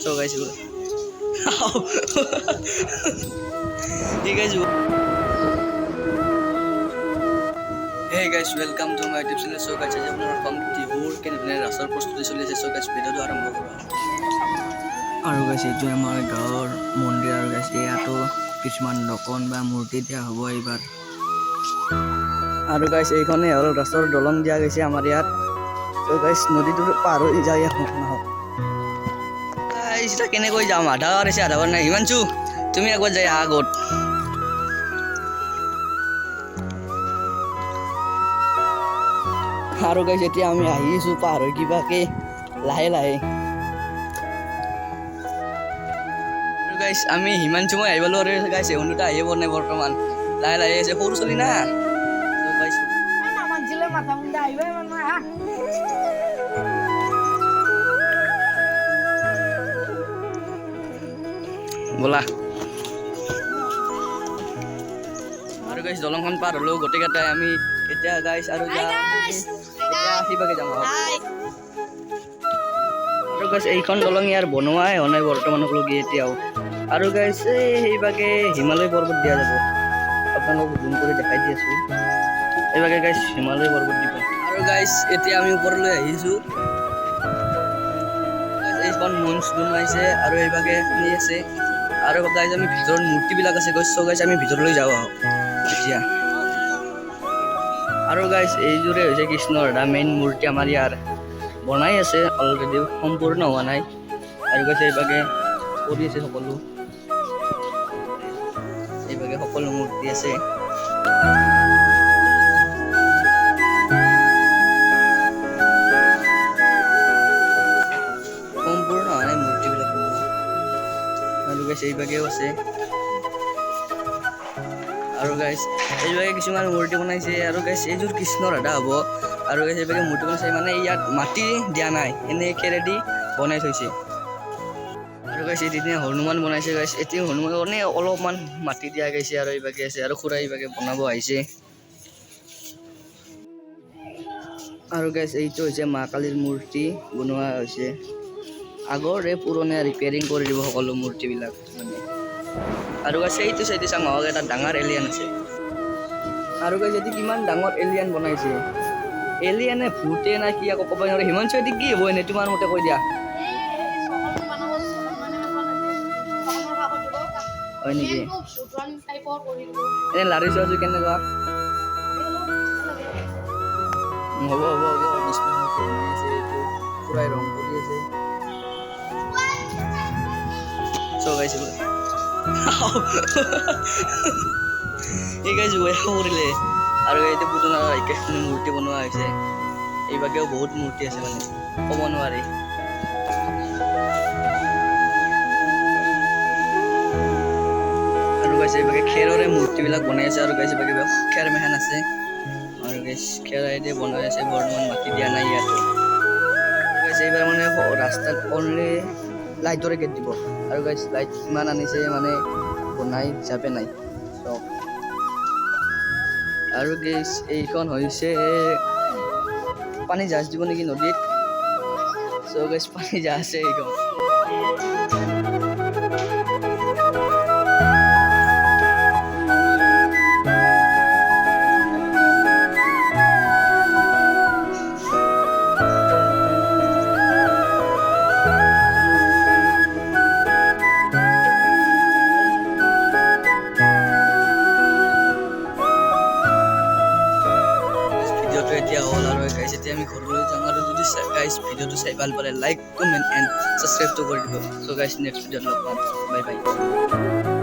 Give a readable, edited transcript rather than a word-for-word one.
So guys, hey guys, welcome to my YouTube channel. So guys, আজি আপোনাৰ কম টিহুৰ কেনেধৰণে ৰাসৰ প্ৰস্তুতি চলি আছে। So guys, ভিডিঅ'টো আৰম্ভ কৰোঁ। আৰু guys, এইটো আমাৰ গাঁৱৰ মন্দিৰ আৰু guys, ইয়াতো কিছুমান দোকান বা মূৰ্তি দিয়া হ'ব এইবাৰ। আৰু guys, এইখনে হ'ল ৰাসৰ দলং দিয়া গৈছে আমাৰ ইয়াত। So guys, নদীটোৰ পাৰ হৈ যায় এখন নাও। এটা কেনেকৈ যাম, আধা আছে আধা নাই। হিমাংশু তুমি আগত যাই আগত। আৰু গাইছ এতিয়া আমি আহিছো পাৰ হৈ কিবাকে লাহে লাহে। আৰু গাইছ আমি হিমাংশু মই আহিব আৰু গাইছ এওঁলোটা আহিব নাই বৰ্তমান লাহে লাহে আছে সৰু চলি না। বলা আৰু গাইছ দলংখন পাৰ হলো গোটেইকেইটাই আমি এতিয়া গাইছ আৰু আহিবাকে যাম। আৰু গাইছ এইখন দলং ইয়াৰ বনোৱাই হোৱা নাই বৰ্তমানলৈকে এতিয়াও। আৰু গাইছ সেইভাগে হিমালয় পৰ্বত দিয়া যাব, আপোনালোকক জুম কৰি দেখাই দি আছো। এইভাগে গাইছ হিমালয় পৰ্বত দিব। আৰু গাইছ এতিয়া আমি ওপৰলৈ আহিছো। এইখন মঞ্চ বনাইছে আৰু এইভাগে শুনি আছে। আৰু গাইছ আমি ভিতৰত মূৰ্তিবিলাক আছে গাইছ। গাইছ আমি ভিতৰলৈ যাওঁ আহক এতিয়া। আৰু গাইছ এইযোৰে হৈছে কৃষ্ণ ৰাধা মেইন মূৰ্তি আমাৰ ইয়াৰ বনাই আছে অলৰেডি, সম্পূৰ্ণ হোৱা নাই। আৰু গাইছ এইভাগে কৰি আছে সকলো, এইভাগে সকলো মূৰ্তি আছে। সম্পূৰ্ণ হোৱা নাই মূৰ্তিবিলাক। আৰু গাইছ এইভাগেও আছে। আৰু গাইছ এইভাগে কিছুমান মূৰ্তি বনাইছে। আৰু গাইছ এইযোৰ কৃষ্ণ ৰাধা হ'ব। আৰু গাইছ এইভাগে মূৰ্তি বনাইছে মানে ইয়াত মাটি দিয়া নাই, এনেই খেৰেদি বনাই থৈছে। আৰু গাইছ এতিয়া হনুমান বনাইছে গাইছ। এতিয়া হনুমান মানে অলপমান মাটি দিয়া গৈছে আৰু এইভাগে আছে। আৰু খুৰা এইভাগে বনাব আহিছে। আৰু গাইছ এইটো হৈছে মা কালীৰ মূৰ্তি বনোৱা হৈছে। আগৰে পুৰণা ৰিপেয়াৰিং কৰি দিব সকলো মূৰ্তিবিলাক মানে। আৰু গাইছ এইটো চাইডে চাওঁ এটা ডাঙৰ এলিয়ান আছে। আৰু গাইছ এটি কিমান ডাঙৰ এলিয়ান বনাইছে। এলিয়ানে ভূতে না কি আকৌ ক'ব নোৱাৰে। হিমাংশু এটি কি হ'ব এনে তোমাৰ মতে কৈ দিয়া। হয় নেকি? এনে লাৰি চোৱাচোন কেনেকুৱা হ'ব হ'ব হ'ব। বিষ্ণু মূৰ্তি বনাই আছে, এইটো পুৰাই ৰং কৰি আছে। গাইছে এই গাইছো কৰিলে। আৰু এইটো পুতনা মূৰ্তি বনোৱা হৈছে। এইভাগেও বহুত মূৰ্তি আছে মানে ক'ব নোৱাৰি। আৰু গাইছে এইভাগে খেৰৰে মূৰ্তিবিলাক বনাই আছে। আৰু গাইছে এইভাগে খেৰ মেহান আছে। আৰু গাইছ খেৰাইদি বনাই আছে, বৰ্তমান মাটি দিয়া নাই ইয়াত। গাইছে এইবাৰ মানে ৰাস্তাত অনলি লাইটৰে গেট দিব। আৰু গাইছ লাইট কিমান আনিছে মানে বনাই হিচাপে নাই চব। আৰু গাইছ এইখন হৈছে পানী জাহাজ দিব নেকি নদীত। গাইছ পানী জাহাজ এইখন। এতিয়া হ'ল আৰু গাইছ এতিয়া আমি ঘৰলৈ যাম। আৰু যদি গাইছ ভিডিঅ'টো চাই ভাল পালে লাইক কমেণ্ট এণ্ড ছাবস্ক্ৰাইবটো কৰি দিব। গাইছ নেক্সট ভিডিঅ'ত লগ পাম। Bye bye.